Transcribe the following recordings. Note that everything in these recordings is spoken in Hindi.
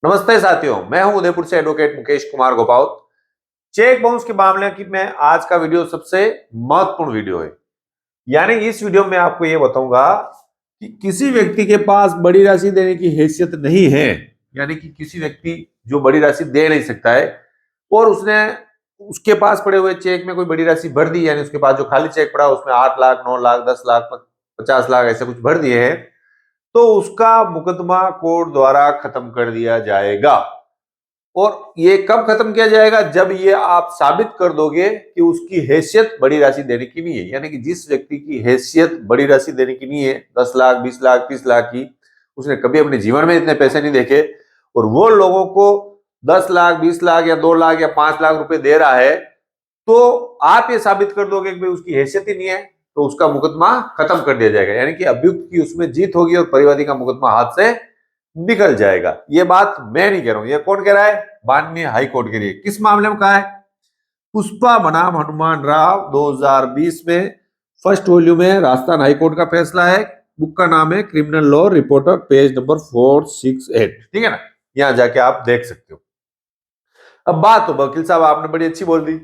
नमस्ते साथियों, मैं हूं उदयपुर से advocate Mukesh Kumar Gopaut. Cheque bounce के मामले की मैं आज का वीडियो सबसे महत्वपूर्ण वीडियो है। यानी इस वीडियो में आपको यह बताऊंगा कि किसी व्यक्ति के पास बड़ी राशि देने की हैसियत नहीं है, यानी कि किसी व्यक्ति जो बड़ी राशि दे नहीं सकता है और उसने उसके पास पड़े हुए चेक में कोई बड़ी राशि भर दी, यानी उसके पास जो खाली चेक पड़ा उसमें 8 लाख, 9 लाख, 10 लाख, 50 लाख ऐसे कुछ भर दिए हैं, तो उसका मुकदमा कोर्ट द्वारा खत्म कर दिया जाएगा। और ये कब खत्म किया जाएगा? जब ये आप साबित कर दोगे कि उसकी हैसियत बड़ी राशि देने की नहीं है। यानी कि जिस व्यक्ति की हैसियत बड़ी राशि देने की नहीं है, 10 लाख, 20 लाख, 30 लाख की, उसने कभी अपने जीवन में इतने पैसे नहीं देखे और वो लोगों को 10 लाख, 20 लाख या 2 लाख या 5 लाख रुपए दे रहा है, तो आप ये साबित कर दोगे कि भाई उसकी हैसियत ही नहीं है, तो उसका मुकदमा खत्म कर दिया जाएगा। यानी कि अभियुक्त की उसमें जीत होगी और परिवादी का मुकदमा हाथ से निकल जाएगा। ये बात मैं नहीं कह रहा हूं, ये कौन कह रहा है? माननीय हाई कोर्ट के लिए। किस मामले में कहा है? पुष्पा बनाम हनुमान राव 2020 में फर्स्ट वॉल्यूम में राजस्थान हाई कोर्ट का फैसला है। बुक का नाम है criminal law reporter, page number 468। ठीक है ना, यहां जाके आप देख सकते हो। अब बात तो वकील साहब आपने बड़ी अच्छी बोल दी,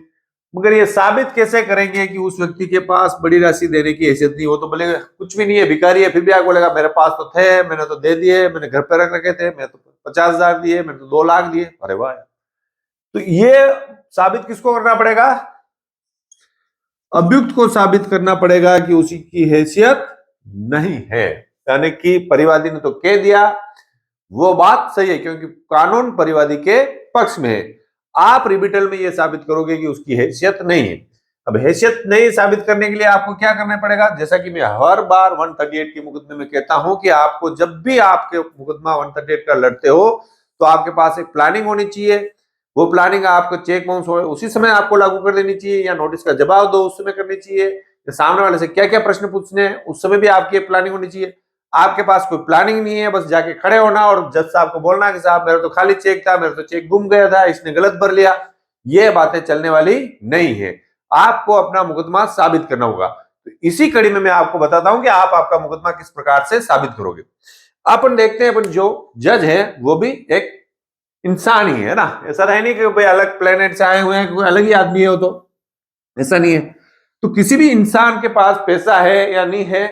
मगर ये साबित कैसे करेंगे कि उस व्यक्ति के पास बड़ी राशि देने की हैसियत नहीं? वो तो बोलेगा कुछ भी नहीं है, भिखारी है, फिर भी आगे बोलेगा मेरे पास तो थे, मैंने तो दे दिए, मैंने घर पे रख रखे थे, मैं तो 50,000 दिए, मैंने तो 2 लाख दिए। अरे वाह! तो ये साबित किसको करना पड़ेगा? अभियुक्त को साबित करना पड़ेगा कि उसी की हैसियत नहीं है। यानी कि परिवादी ने तो कह दिया, वो बात सही है क्योंकि कानून परिवादी के पक्ष में है। आप रिबिटल में यह साबित करोगे कि उसकी हैसियत नहीं है। अब हैसियत नहीं साबित करने के लिए आपको क्या करना पड़ेगा? जैसा कि मैं हर बार 138 के मुकदमे में कहता हूं कि आपको जब भी आपके मुकदमा 138 का लड़ते हो तो आपके पास एक प्लानिंग होनी चाहिए। वो प्लानिंग आपको चेक बाउंस हो उसी समय आपको लागू कर देनी चाहिए, या नोटिस का जवाब दो उस समय करनी चाहिए, या सामने वाले से क्या क्या प्रश्न पूछने हैं उस समय भी आपकी प्लानिंग होनी चाहिए। आपके पास कोई प्लानिंग नहीं है, बस जाके खड़े होना और जज साहब को बोलना कि साहब मेरा तो खाली चेक था, मेरा तो चेक गुम गया था, इसने गलत भर लिया। ये बातें चलने वाली नहीं है। आपको अपना मुकदमा साबित करना होगा। तो इसी कड़ी में मैं आपको बताता हूं कि आप आपका मुकदमा किस प्रकार से साबित करोगे। अपन देखते हैं, अपन जो जज है वो भी एक इंसान ही है ना। ऐसा है नहीं कि भाई अलग प्लेनेट से आए हुए हैं, कोई अलग ही आदमी है, वो तो ऐसा नहीं है। तो किसी भी इंसान के पास पैसा है या नहीं है,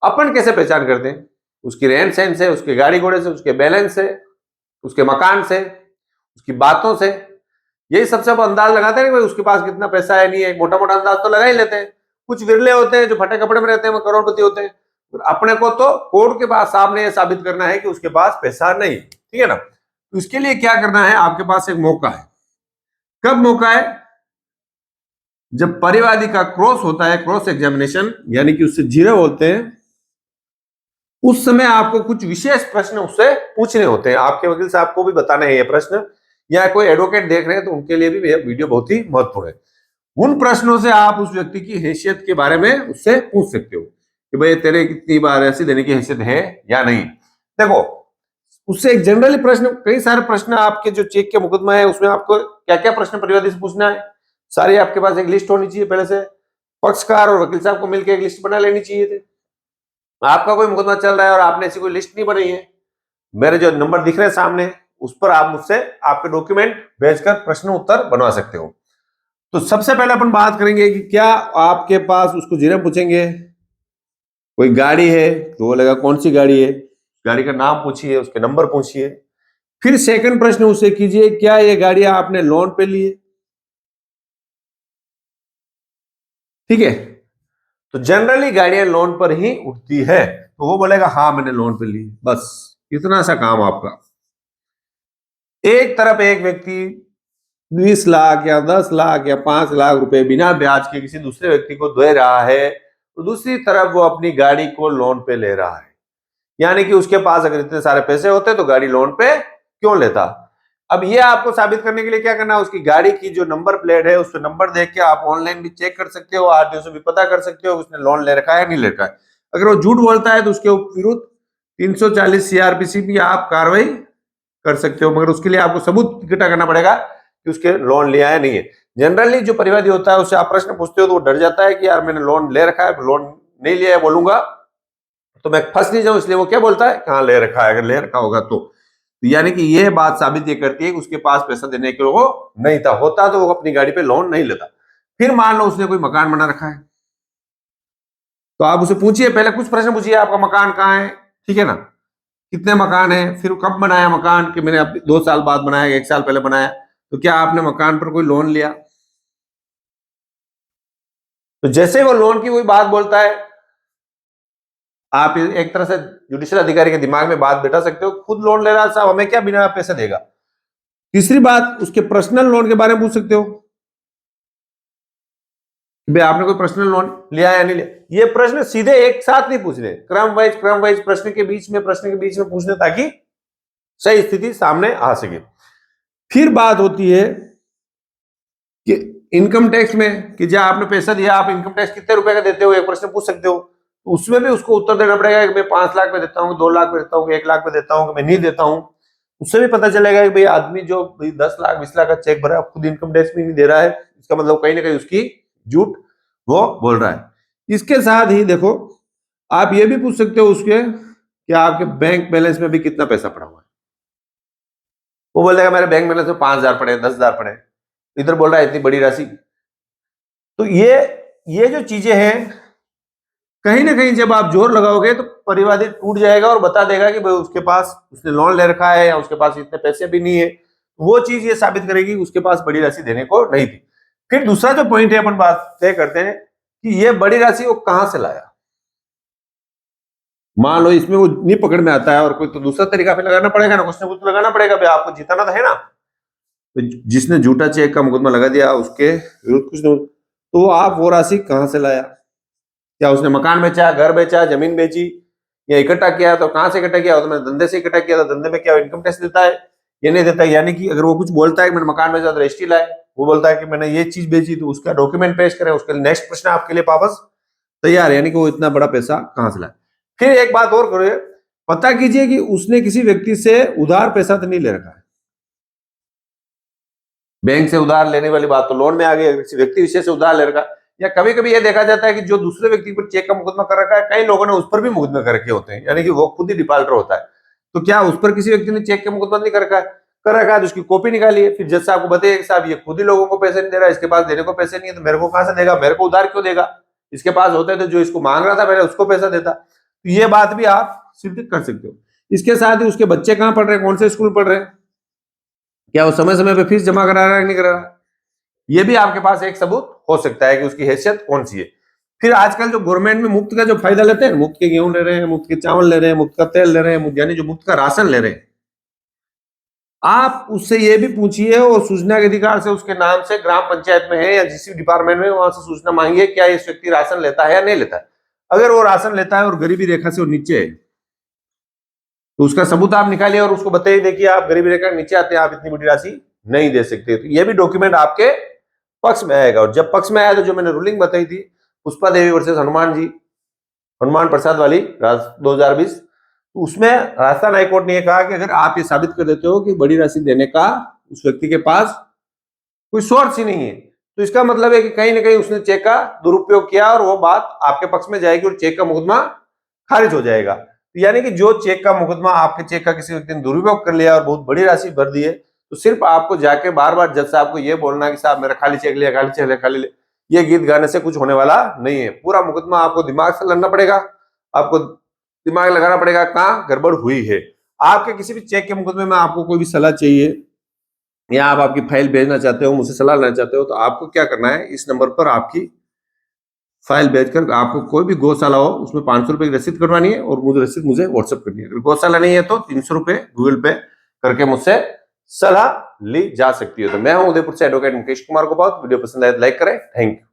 अपन कैसे पहचान करते हैं? उसकी रहन सहन से, उसके गाड़ी घोड़े से, उसके बैलेंस से, उसके मकान से, उसकी बातों से। यही सबसे अब अंदाज लगाते हैं कि भाई उसके पास कितना पैसा है, नहीं है। मोटा मोटा अंदाज तो लगा ही लेते हैं। कुछ विरले होते हैं जो फटे कपड़े में रहते हैं, वो करोड़पति होते हैं। अपने को तो कोर्ट के पास सामने ये साबित करना है कि उसके पास पैसा नहीं। ठीक है ना? तो इसके लिए क्या करना है? आपके पास एक मौका है। कब मौका है? जब परिवादी का क्रॉस होता है, क्रॉस एग्जामिनेशन, यानी कि उससे जीरो बोलते हैं, उस समय आपको कुछ विशेष प्रश्न उससे पूछने होते हैं। आपके वकील साहब को भी बताना है ये प्रश्न, या कोई एडवोकेट देख रहे हैं तो उनके लिए भी यह वीडियो बहुत ही महत्वपूर्ण है। उन प्रश्नों से आप उस व्यक्ति की हैसियत के बारे में उससे पूछ सकते हो कि भाई तेरे कितनी बार ऐसी देने की हैसियत है या नहीं। देखो, उससे एक जनरली प्रश्न, कई सारे प्रश्न आपके जो चेक के मुकदमा है उसमें आपको क्या क्या प्रश्न परिवादी से पूछना है, सारी आपके पास एक लिस्ट होनी चाहिए पहले से। पक्षकार और वकील साहब को मिलकर एक लिस्ट बना लेनी चाहिए थी। आपका कोई मुकदमा चल रहा है और आपने ऐसी कोई लिस्ट नहीं बनाई है, मेरे जो नंबर दिख रहे हैं सामने उस पर आप मुझसे आपके डॉक्यूमेंट भेजकर प्रश्न उत्तर बनवा सकते हो। तो सबसे पहले अपन बात करेंगे कि क्या आपके पास, उसको जीरो पूछेंगे। कोई गाड़ी है तो वो लगा कौन सी गाड़ी है, गाड़ी का नाम पूछिए, उसके नंबर पूछिए। फिर सेकंड प्रश्न उससे कीजिए, क्या ये गाड़ियां आपने लोन पे ली है? ठीक है, तो जनरली गाड़ियां लोन पर ही उठती है, तो वो बोलेगा हाँ मैंने लोन पे ली। बस इतना सा काम आपका। एक तरफ एक व्यक्ति 20 लाख या 10 लाख या 5 लाख रुपए बिना ब्याज के किसी दूसरे व्यक्ति को दे रहा है, तो दूसरी तरफ वो अपनी गाड़ी को लोन पे ले रहा है। यानी कि उसके पास अगर इतने सारे पैसे होते तो गाड़ी लोन पे क्यों लेता? अब ये आपको साबित करने के लिए क्या करना है? उसकी गाड़ी की जो नंबर प्लेट है उस पर नंबर देख के आप ऑनलाइन भी चेक कर सकते हो, आरटीओ से भी पता कर सकते हो उसने लोन ले रखा है नहीं ले रखा है। अगर वो झूठ बोलता है तो उसके विरुद्ध 340 सीआरपीसी भी आप कार्रवाई कर सकते हो, मगर उसके लिए आपको सबूत इकट्ठा करना पड़ेगा कि उसके लोन लिया है नहीं है। जनरली जो परिवादी होता है उससे आप प्रश्न पूछते हो तो वो डर जाता है कि यार मैंने लोन ले रखा है, लोन नहीं लिया है बोलूंगा तो मैं फंस नहीं जाऊं, इसलिए वो क्या बोलता है, कहां ले रखा है, अगर ले रखा होगा तो। तो यानी कि यह बात साबित ये करती है कि उसके पास पैसा देने के वो नहीं था, होता तो वो अपनी गाड़ी पे लोन नहीं लेता। फिर मान लो उसने कोई मकान बना रखा है, तो आप उसे पूछिए, पहले कुछ प्रश्न पूछिए, आपका मकान कहाँ है, ठीक है ना, कितने मकान है, फिर कब बनाया मकान, कि मैंने अब 2 साल बाद बनाया, 1 साल पहले बनाया, तो क्या आपने मकान पर कोई लोन लिया। तो जैसे वो लोन की कोई बात बोलता है, आप एक तरह से जुडिशियल अधिकारी के दिमाग में बात बैठा सकते हो, खुद लोन ले रहा है साहब, हमें क्या बिना पैसे देगा। तीसरी बात, उसके पर्सनल लोन के बारे में पूछ सकते हो, भाई आपने कोई पर्सनल लोन लिया या नहीं लिया। ये प्रश्न सीधे एक साथ नहीं पूछ रहे, क्रम वाइज प्रश्न के बीच में पूछने, ताकि सही स्थिति सामने आ सके। फिर बात होती है कि इनकम टैक्स में, कि जब आपने पैसा दिया, आप इनकम टैक्स कितने रुपए का देते हो, एक प्रश्न पूछ सकते हो। तो उसमें भी उसको उत्तर देना पड़ेगा कि मैं 5 लाख पे देता हूँ, 2 लाख पे देता हूँ, 1 लाख पे देता हूँ, कि मैं नहीं देता हूँ। उससे भी पता चलेगा कि भाई आदमी जो 10 लाख 20 लाख का चेक भरा, खुद इनकम टैक्स भी नहीं दे रहा है, इसका मतलब कहीं ना कहीं उसकी झूठ वो बोल रहा है। इसके साथ ही देखो, आप ये भी पूछ सकते हो उसके कि आपके बैंक बैलेंस में भी कितना पैसा पड़ा हुआ है। वो बोलेगा मेरे बैंक बैलेंस में 5,000 पड़े, 10,000 पड़े, इधर बोल रहा है इतनी बड़ी राशि। तो ये जो चीजें हैं, कहीं ना कहीं जब आप जोर लगाओगे तो परिवादी टूट जाएगा और बता देगा कि भाई उसके पास, उसने लोन ले रखा है या उसके पास इतने पैसे भी नहीं है। वो चीज ये साबित करेगी उसके पास बड़ी राशि देने को नहीं थी। फिर दूसरा जो पॉइंट है, अपन बात तय करते हैं कि ये बड़ी राशि वो कहां से लाया। मान लो इसमें वो नहीं पकड़ में आता है, और कोई तो दूसरा तरीका पे लगाना पड़ेगा ना, कुछ ना कुछ तो लगाना पड़ेगा, भाई आपको जिताना तो है ना। तो जिसने झूठा चेक का मुकदमा लगा दिया उसके विरुद्ध कुछ नहीं, तो आप वो राशि कहां से लाया। क्या उसने मकान बेचा, घर बेचा, जमीन बेची, या इकट्ठा किया, तो कहां से इकट्ठा किया, तो मैंने धंधे से इकट्ठा किया, तो धंधे में क्या इनकम टैक्स देता है, ये नहीं देता। यानी कि अगर वो कुछ बोलता है कि मैंने मकान बेचा तो रजिस्ट्री लाए, वो बोलता है कि मैंने ये चीज बेची, तो उसका डॉक्यूमेंट पेश करें, उसके लिए नेक्स्ट प्रश्न आपके लिए वापस तैयार है, यानी कि वो इतना बड़ा पैसा कहां से लाए। फिर एक बात और करिए, पता कीजिए कि उसने किसी व्यक्ति से उधार पैसा तो नहीं ले रखा है। बैंक से उधार लेने वाली बात तो लोन में आ गई, किसी व्यक्ति विशेष से उधार ले रखा। या कभी कभी यह देखा जाता है कि जो दूसरे व्यक्ति पर चेक का मुकदमा कर रखा है, कई लोगों ने उस पर भी मुकदमे कर रखे होते हैं, यानी कि वो खुद ही डिफाल्टर होता है। तो क्या उस पर किसी व्यक्ति ने चेक का मुकदमा नहीं कर रखा है, तो उसकी कॉपी निकालिए, फिर जज साहब को बताइए कि साहब ये खुद ही लोगों को पैसे नहीं दे रहा, इसके पास देने को पैसे नहीं है, तो मेरे को कहां से देगा, मेरे को उधार क्यों देगा, इसके पास होते तो जो इसको मांग रहा था पहले उसको पैसा देता। तो ये बात भी आप सिद्ध कर सकते हो। इसके साथ ही उसके बच्चे कहाँ पढ़ रहे हैं, कौन से स्कूल पढ़ रहे हैं, क्या वो समय समय पे फीस जमा करा रहा है नहीं करा रहा, ये भी आपके पास एक सबूत हो सकता है कि उसकी हैसियत कौन सी है। फिर आजकल जो गवर्नमेंट में मुफ्त का जो फायदा लेते हैं, मुफ्त के गेहूं ले रहे हैं, मुफ्त के चावल ले रहे हैं, मुफ्त का तेल ले रहे हैं, यानी जो मुफ्त का राशन ले रहे हैं, आप उससे ये भी पूछिए और सूचना के अधिकार से उसके नाम से ग्राम पंचायत में है या जिस डिपार्टमेंट में, वहां से सूचना मांगिए क्या इस व्यक्ति राशन लेता है या नहीं लेता है। अगर वो राशन लेता है और गरीबी रेखा से वो नीचे है, तो उसका सबूत आप निकालिए और उसको बताइए, देखिए आप गरीबी रेखा नीचे आते हैं, आप इतनी बड़ी राशि नहीं दे सकते। तो ये भी डॉक्यूमेंट आपके पक्ष में आएगा। और जब पक्ष में आया तो जो मैंने रूलिंग बताई थी, पुष्पा देवी वर्सेस हनुमान प्रसाद वाली 2020, तो उसमें राजस्थान हाईकोर्ट ने यह कहा कि अगर आप ये साबित कर देते हो कि बड़ी राशि देने का उस व्यक्ति के पास कोई सोर्स ही नहीं है, तो इसका मतलब है कि कहीं ना कहीं उसने चेक का दुरुपयोग किया, और वो बात आपके पक्ष में जाएगी और चेक का मुकदमा खारिज हो जाएगा। तो यानी कि जो चेक का मुकदमा, आपके चेक का किसी व्यक्ति ने दुरुपयोग कर लिया और बहुत बड़ी राशि भर दी है, तो सिर्फ आपको जाके बार बार जज साहब को ये बोलना कि साहब मेरा खाली चेक लिया, खाली चेक लिया, खाली लिया, ये गीत गाने से कुछ होने वाला नहीं है। पूरा मुकदमा आपको दिमाग से लड़ना पड़ेगा, आपको दिमाग लगाना पड़ेगा कहाँ गड़बड़ हुई है। आपके किसी भी चेक के मुकदमे में आपको कोई भी सलाह चाहिए या आप आपकी फाइल भेजना चाहते हो, मुझसे सलाह लेना चाहते हो, तो आपको क्या करना है, इस नंबर पर आपकी फाइल भेजकर आपको कोई भी गौशाला हो उसमें 500 रुपए की रसीद करवानी है और मुझे रसीद मुझे व्हाट्सएप करनी है। अगर गौशाला नहीं है तो 300 रुपए गूगल पे करके मुझसे सलाह ली जा सकती है। तो मैं हूं उदयपुर से एडवोकेट मुकेश कुमार गोपाल। वीडियो पसंद आए तो लाइक करें। Thank you.